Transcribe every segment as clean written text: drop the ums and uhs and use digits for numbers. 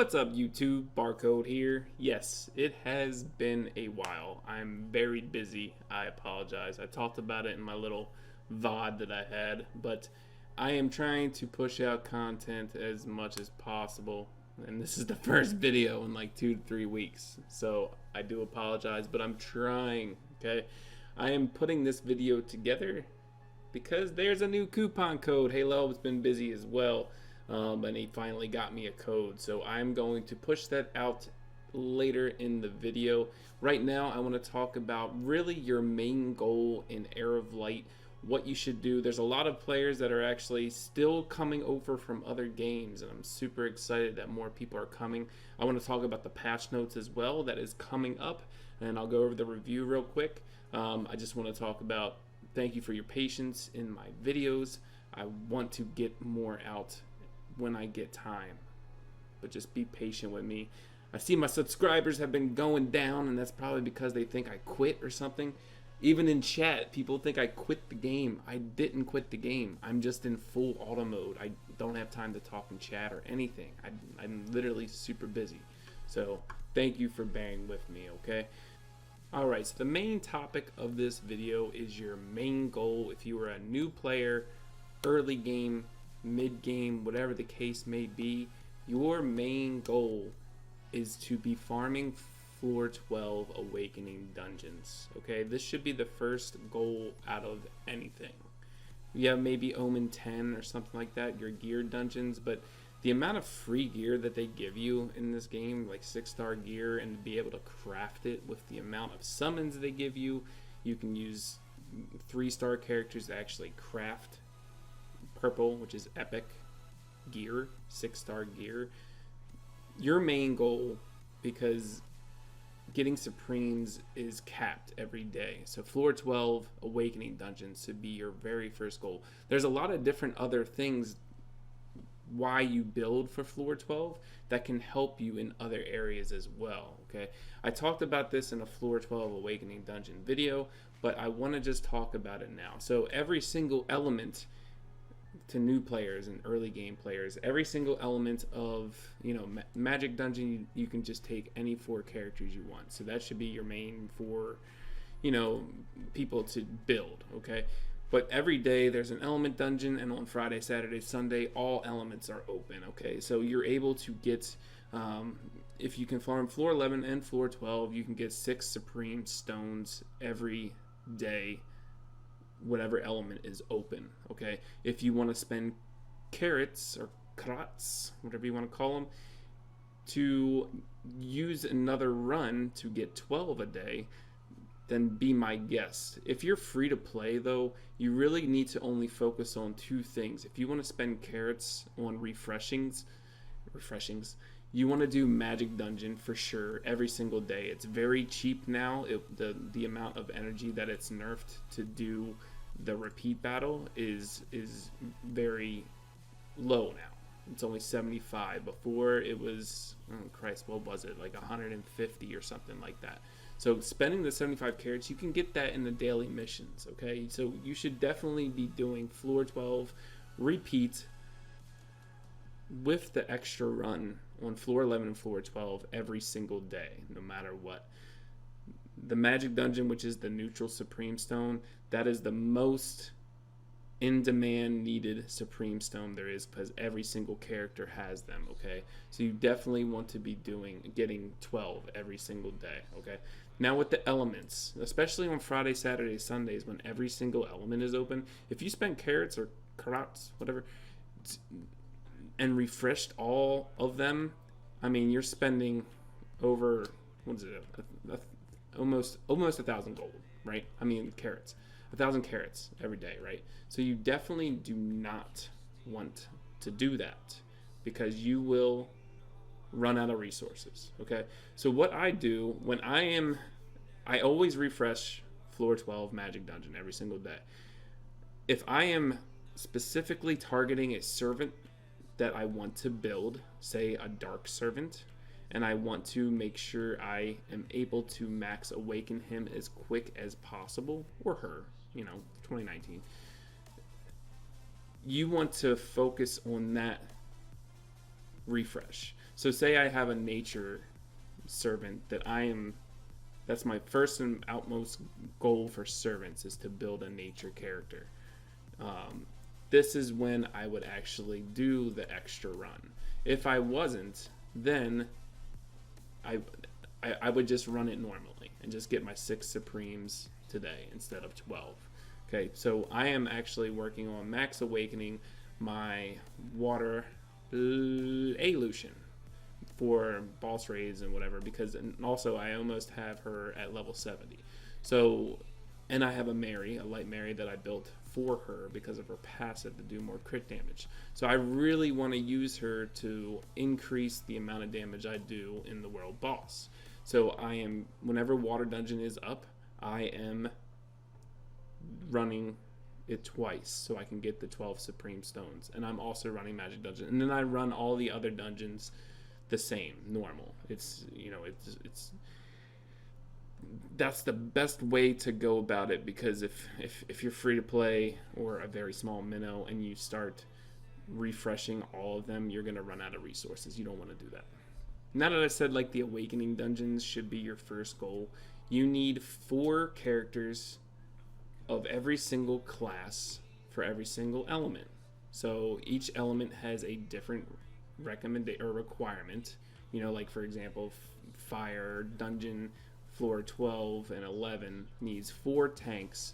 What's up YouTube? Barcode here. Yes, it has been a while. I'm very busy. I apologize. I talked about it in my little VOD that I had, but I am trying to push out content as much as possible. And this is the first video in like 2 to 3 weeks. So I do apologize, but I'm trying, okay? I am putting this video together because there's a new coupon code. Halo has been busy as well. And he finally got me a code, so I'm going to push that out later in the video. Right now I want to talk about really your main goal in Heir of Light, what you should do. There's a lot of players that are actually still coming over from other games, and I'm super excited that more people are coming. I want to talk about the patch notes as well that is coming up, and I'll go over the review real quick. I just want to talk about thank you for your patience in my videos. I want to get more out when I get time, but just be patient with me. I see my subscribers have been going down, and that's probably because they think I quit or something. Even in chat, people think I quit the game. I didn't quit the game. I'm just in full auto mode. I don't have time to talk in chat or anything. I'm literally super busy. So thank you for bearing with me, okay? Alright, so the main topic of this video is your main goal. If you are a new player, early game, mid-game, whatever the case may be, your main goal is to be farming floor 12 awakening dungeons. Okay, this should be the first goal out of anything. You have maybe Omen 10 or something like that, your gear dungeons, but the amount of free gear that they give you in this game, like 6-star gear, and to be able to craft it with the amount of summons they give you, you can use 3-star characters to actually craft purple, which is epic gear, 6-star gear. Your main goal, because getting supremes is capped every day, so floor 12 awakening dungeons should be your very first goal. There's a lot of different other things why you build for floor 12 that can help you in other areas as well. Okay, I talked about this in a floor 12 awakening dungeon video, but I want to just talk about it now. So every single element to new players and early game players, every single element of, you know, magic dungeon, you can just take any 4 characters you want. So that should be your main for, you know, people to build, okay? But every day there's an element dungeon, and on Friday, Saturday, Sunday, all elements are open, okay? So you're able to get, if you can farm floor 11 and floor 12, you can get 6 supreme stones every day, whatever element is open, okay? If you want to spend carrots or krats, whatever you want to call them, to use another run to get 12 a day, then be my guest. If you're free to play though, you really need to only focus on 2 things. If you want to spend carrots on refreshings, you want to do magic dungeon for sure every single day. It's very cheap now. The amount of energy that it's nerfed to do the repeat battle is very low now. It's only 75. Before it was, oh Christ, what was it, like 150 or something like that. So spending the 75 carrots, you can get that in the daily missions, okay? So you should definitely be doing floor 12 repeat with the extra run on floor 11 and floor 12 every single day, no matter what. The magic dungeon, which is the neutral supreme stone, that is the most in demand needed supreme stone there is, because every single character has them, okay? So you definitely want to be getting 12 every single day, okay? Now with the elements, especially on Friday, Saturday, Sundays, when every single element is open, if you spend carrots or karats, whatever, and refreshed all of them, I mean, you're spending over, what is it, almost 1,000 gold, right? I mean, carrots, 1,000 carrots every day, right? So you definitely do not want to do that, because you will run out of resources, okay? So what I do when I always refresh floor 12 magic dungeon every single day. If I am specifically targeting a servant that I want to build, say a dark servant, and I want to make sure I am able to max awaken him as quick as possible, or her, you know, 2019, you want to focus on that refresh. So say I have a nature servant that's my first and outmost goal for servants, is to build a nature character. This is when I would actually do the extra run. If I wasn't, then I would just run it normally and just get my 6 Supremes today instead of 12. Okay, so I am actually working on max awakening my water Lucian for boss raids and whatever, because, and also I almost have her at level 70. So, and I have a light Mary that I built for her because of her passive to do more crit damage. So I really want to use her to increase the amount of damage I do in the world boss. So whenever water dungeon is up, I am running it twice so I can get the 12 supreme stones. And I'm also running magic dungeon. And then I run all the other dungeons the same, normal. It's that's the best way to go about it, because if you're free to play or a very small minnow and you start refreshing all of them, you're going to run out of resources. You don't want to do that. Now that I said like the awakening dungeons should be your first goal, you need 4 characters of every single class for every single element. So each element has a different requirement. Like for example, fire dungeon floor 12 and 11 needs 4 tanks.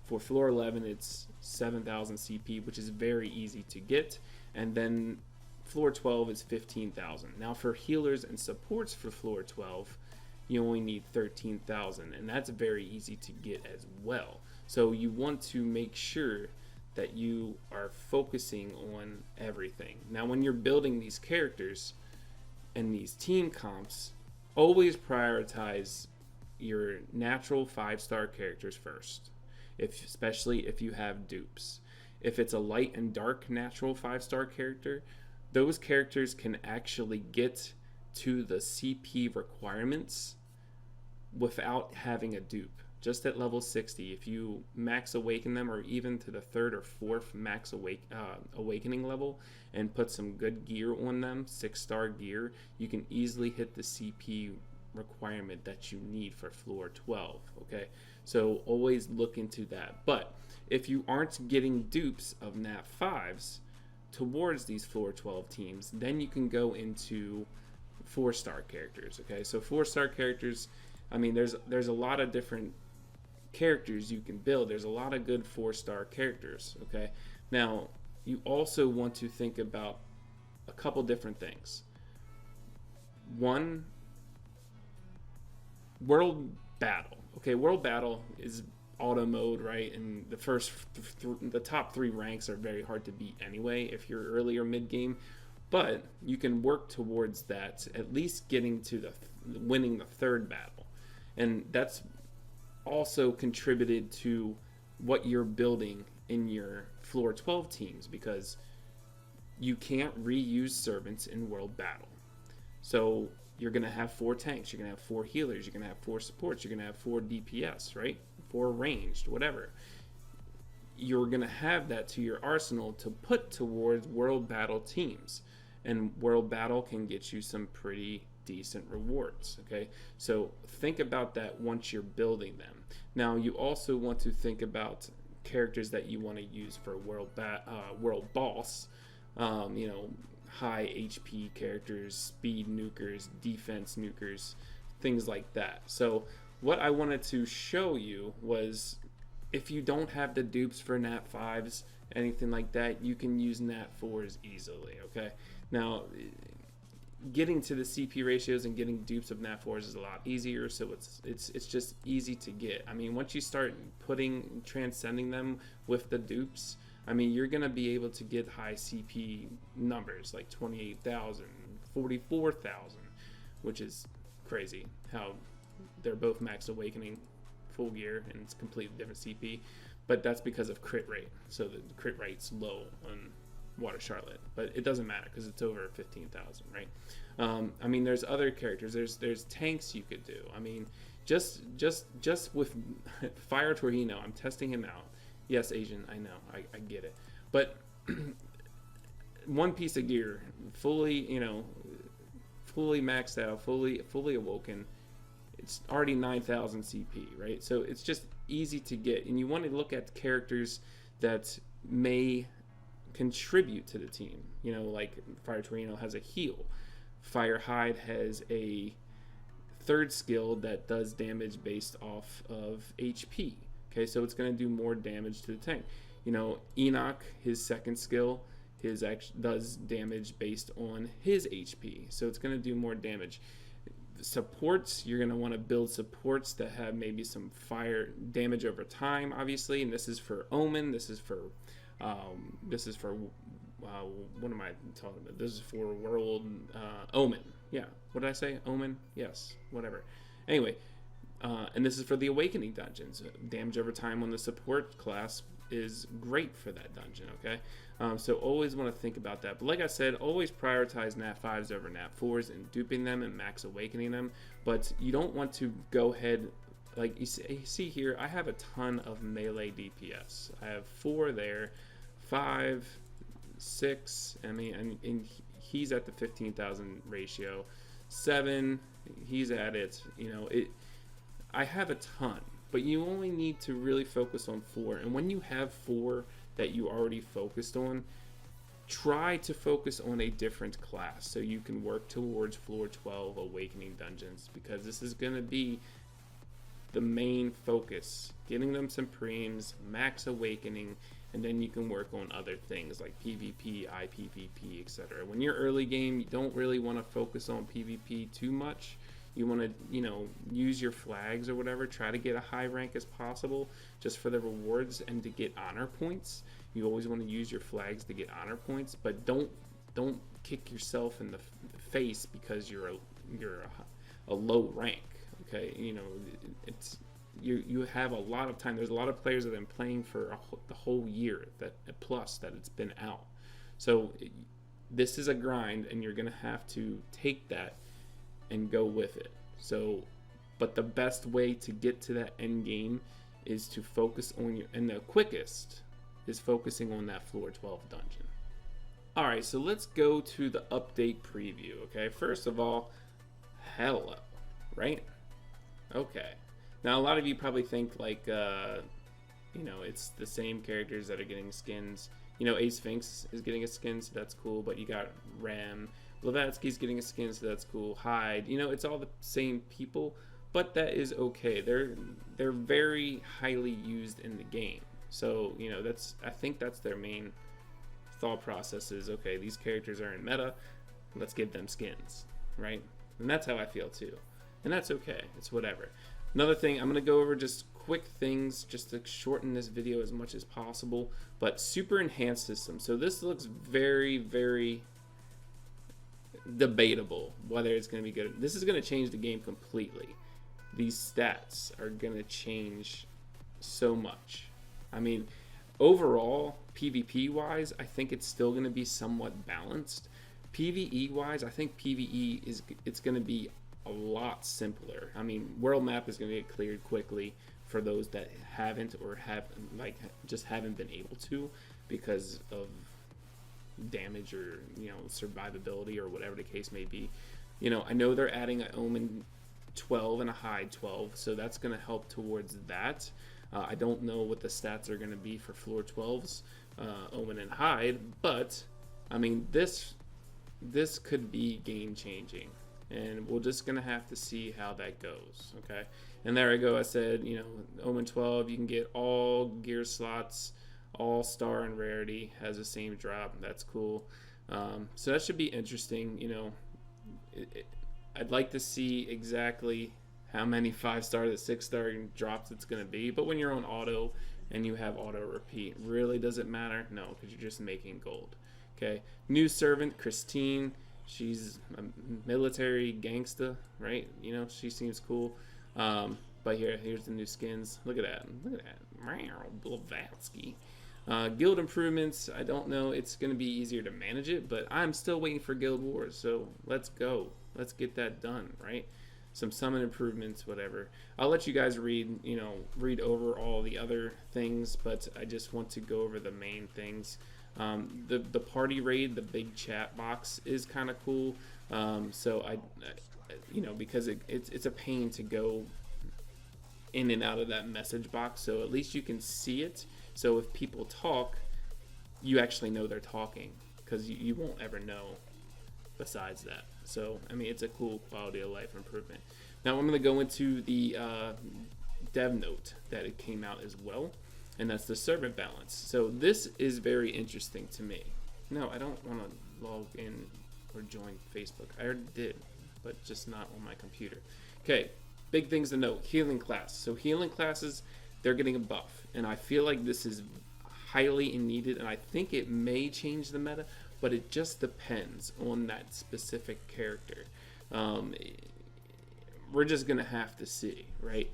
For floor 11, it's 7,000 CP, which is very easy to get. And then floor 12 is 15,000. Now for healers and supports for floor 12, you only need 13,000, and that's very easy to get as well. So you want to make sure that you are focusing on everything. Now when you're building these characters and these team comps, always prioritize your natural 5-star characters first, especially if you have dupes. If it's a light and dark natural 5-star character, those characters can actually get to the CP requirements without having a dupe. Just at level 60, if you max awaken them, or even to the 3rd or 4th max awakening level, and put some good gear on them, 6-star gear, you can easily hit the CP requirement that you need for floor 12. Okay, so always look into that. But if you aren't getting dupes of nat 5s towards these floor 12 teams, then you can go into 4-star characters. Okay, so 4-star characters, I mean, there's a lot of different characters you can build. There's a lot of good 4-star characters. Okay, now you also want to think about a couple different things. One, world battle. Okay, world battle is auto mode, right? And the top 3 ranks are very hard to beat anyway if you're early or mid game, but you can work towards that, at least getting to winning the 3rd battle. And that's also contributed to what you're building in your floor 12 teams, because you can't reuse servants in world battle. So you're going to have 4 tanks, you're going to have 4 healers, you're going to have 4 supports, you're going to have 4 DPS, right? 4 ranged, whatever. You're going to have that to your arsenal to put towards world battle teams. And world battle can get you some pretty decent rewards, okay? So think about that once you're building them. Now you also want to think about characters that you want to use for world boss. High HP characters, speed nukers, defense nukers, things like that. So what I wanted to show you was, if you don't have the dupes for nat 5s, anything like that, you can use nat 4s easily. Okay, now getting to the CP ratios and getting dupes of nat 4s is a lot easier, so it's just easy to get. I mean, once you start transcending them with the dupes, I mean, you're going to be able to get high CP numbers like 28,000, 44,000, which is crazy how they're both max awakening full gear and it's completely different CP. But that's because of crit rate. So the crit rate's low on Water Charlotte, but it doesn't matter because it's over 15,000, right? I mean, there's other characters. There's tanks you could do. I mean, just with Fire Torino, I'm testing him out. Yes, Asian, I know, I get it. But one piece of gear, fully, fully maxed out, fully awoken. It's already 9,000 CP, right? So it's just easy to get, and you want to look at characters that may contribute to the team. You know, like Fire Torino has a heal. Fire Hide has a third skill that does damage based off of HP. Okay, so it's going to do more damage to the tank. You know, Enoch, his second skill, does damage based on his HP, so it's going to do more damage. Supports, you're going to want to build supports that have maybe some fire damage over time, obviously, and this is for Omen, this is for what am I talking about? This is for World Omen. Yeah, what did I say? Omen? Yes, whatever. Anyway, and this is for the Awakening dungeons. Damage over time on the support class is great for that dungeon, okay? So always want to think about that. But like I said, always prioritize Nat 5s over Nat 4s and duping them and max awakening them. But you don't want to go ahead, like you see here, I have a ton of melee DPS. I have 4 there, 5, 6, I mean, and he's at the 15,000 ratio. 7, he's at it, you know, I have a ton. But you only need to really focus on 4. And when you have 4 that you already focused on, try to focus on a different class so you can work towards floor 12 Awakening dungeons, because this is going to be the main focus. Getting them some preems, max awakening, and then you can work on other things like PvP, IPVP, etc. When you're early game, you don't really want to focus on PvP too much. You want to, you know, use your flags or whatever. Try to get a high rank as possible just for the rewards and to get honor points. You always want to use your flags to get honor points, but don't kick yourself in the face because you're a low rank. Okay, you know, it's you have a lot of time. There's a lot of players that have been playing for the whole year that it's been out. So this is a grind, and you're gonna have to take that and go with it. So, but the best way to get to that end game is to focus on and the quickest is focusing on that floor 12 dungeon. All right, so let's go to the update preview. Okay, first of all, hello, right? Okay, now a lot of you probably think like, you know, it's the same characters that are getting skins. You know, Sphinx is getting a skin, so that's cool, but you got Ram, Blavatsky's getting a skin, so that's cool. Hyde, you know, it's all the same people, but that is okay. They're very highly used in the game. So, you know, I think that's their main thought process is, okay, these characters are in meta, let's give them skins, right? And that's how I feel too. And that's okay. It's whatever. Another thing, I'm going to go over just quick things just to shorten this video as much as possible, but super enhanced system. So this looks very, very debatable whether it's going to be good. This is going to change the game completely. These stats are going to change so much. I mean, overall, PvP wise, I think it's still going to be somewhat balanced. PvE wise, I think PvE it's going to be a lot simpler. I mean, world map is going to get cleared quickly for those that haven't or just haven't been able to because of damage or, you know, survivability or whatever the case may be. You know, I know they're adding an Omen 12 and a Hyde 12, so that's going to help towards that. I don't know what the stats are going to be for floor 12s, Omen and Hyde, but I mean, this could be game changing, and we're just going to have to see how that goes. Okay, and there I go. I said, you know, Omen 12, you can get all gear slots, all star and rarity has the same drop. That's cool. So that should be interesting. You know, I'd like to see exactly how many 5-star to 6-star drops it's going to be. But when you're on auto and you have auto repeat, really does it matter? No, because you're just making gold. Okay, new servant Christine. She's a military gangsta, right? You know, she seems cool. But here's the new skins. Look at that. Look at that. Blavatsky. Guild improvements, I don't know. It's going to be easier to manage it, but I'm still waiting for Guild Wars. So let's go. Let's get that done, right? Some summon improvements, whatever. I'll let you guys read over all the other things, but I just want to go over the main things. The party raid, the big chat box is kind of cool. So you know, because it's a pain to go in and out of that message box. So at least you can see it. So if people talk, you actually know they're talking, because you won't ever know besides that. So I mean, it's a cool quality of life improvement. Now I'm going to go into the dev note that it came out as well, and that's the servant balance. So this is very interesting to me. No, I don't want to log in or join Facebook. I already did, but just not on my computer. Okay, big things to note. Healing class. So healing classes, they're getting a buff, and I feel like this is highly needed, and I think it may change the meta, but it just depends on that specific character. We're just gonna have to see, right?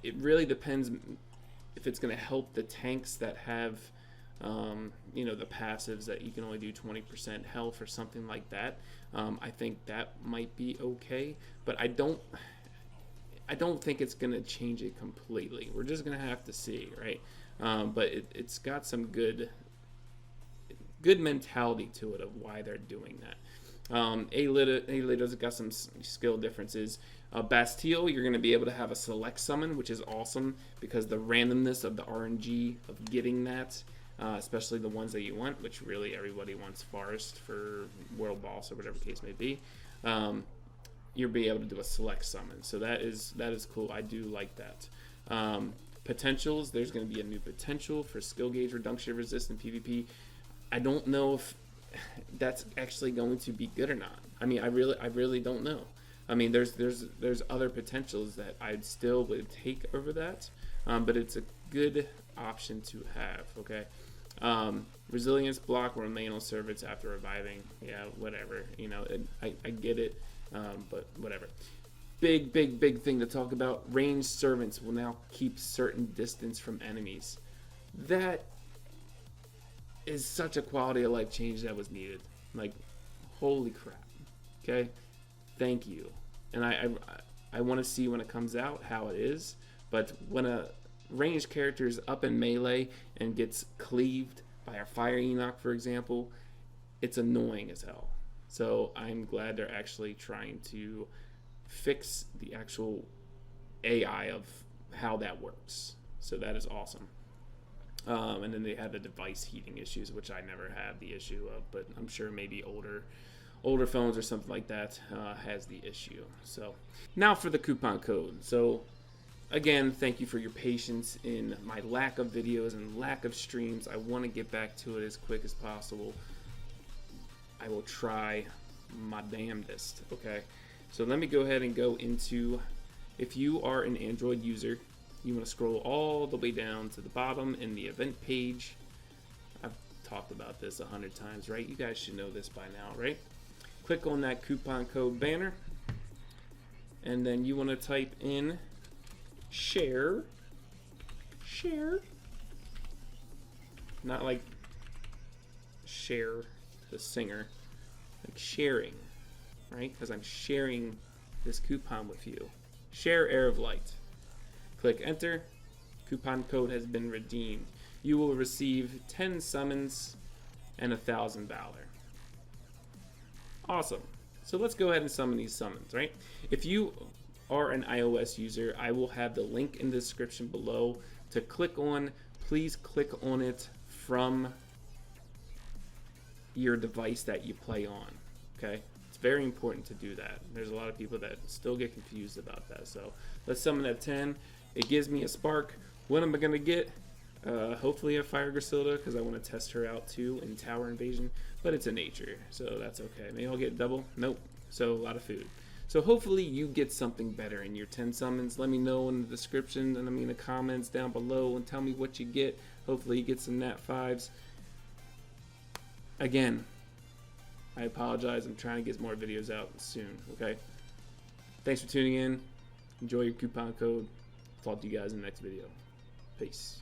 It really depends if it's gonna help the tanks that have you know, the passives that you can only do 20% health or something like that. I think that might be okay, but I don't think it's gonna change it completely. We're just gonna have to see, right? But it's got some good mentality to it of why they're doing that. A-Lita's got some skill differences. Bastille, you're going to be able to have a select summon, which is awesome, because the randomness of the RNG of getting that, especially the ones that you want, which really everybody wants Forest for World Boss or whatever case may be, you'll be able to do a select summon. So that is cool. I do like that. Potentials, there's going to be a new potential for skill gauge reduction resistant PvP. I don't know if that's actually going to be good or not. I mean, I really don't know. I mean, there's other potentials that I'd still would take over that, but it's a good option to have. Okay, resilience block will remain on servants after reviving. Yeah, whatever. You know, I get it, but whatever. Big thing to talk about. Ranged servants will now keep certain distance from enemies. That is such a quality of life change that was needed. Like, holy crap. Okay, thank you. And I want to see when it comes out how it is. But when a ranged character is up in melee and gets cleaved by a fire Enoch, for example, it's annoying as hell. So I'm glad they're actually trying to fix the actual AI of how that works. So that is awesome. And then they had the device heating issues, which I never had the issue of, but I'm sure maybe older phones or something like that has the issue. So now for the coupon code. So again, thank you for your patience in my lack of videos and lack of streams. I want to get back to it as quick as possible. I will try my damnedest. Okay, so let me go ahead and go into, if you are an Android user, you want to scroll all the way down to the bottom in the event page. I've talked about this 100 times, right? You guys should know this by now, right? Click on that coupon code banner, and then you want to type in share, not like share the singer, like sharing, right? Because I'm sharing this coupon with you. Share Heir of Light. Click enter. Coupon code has been redeemed. You will receive 10 summons and 1,000 valor. Awesome. So let's go ahead and summon these summons, right? If you are an iOS user, I will have the link in the description below to click on. Please click on it from your device that you play on, okay? It's very important to do that. There's a lot of people that still get confused about that. So let's summon that 10. It gives me a spark. What am I going to get? Hopefully a Fire Griselda, because I want to test her out too in Tower Invasion, but it's a nature, so that's okay. Maybe I'll get double? Nope. So a lot of food. So hopefully you get something better in your 10 summons. Let me know in the description and in the comments down below and tell me what you get. Hopefully you get some Nat 5s. Again, I apologize. I'm trying to get more videos out soon, okay? Thanks for tuning in. Enjoy your coupon code. Talk to you guys in the next video. Peace.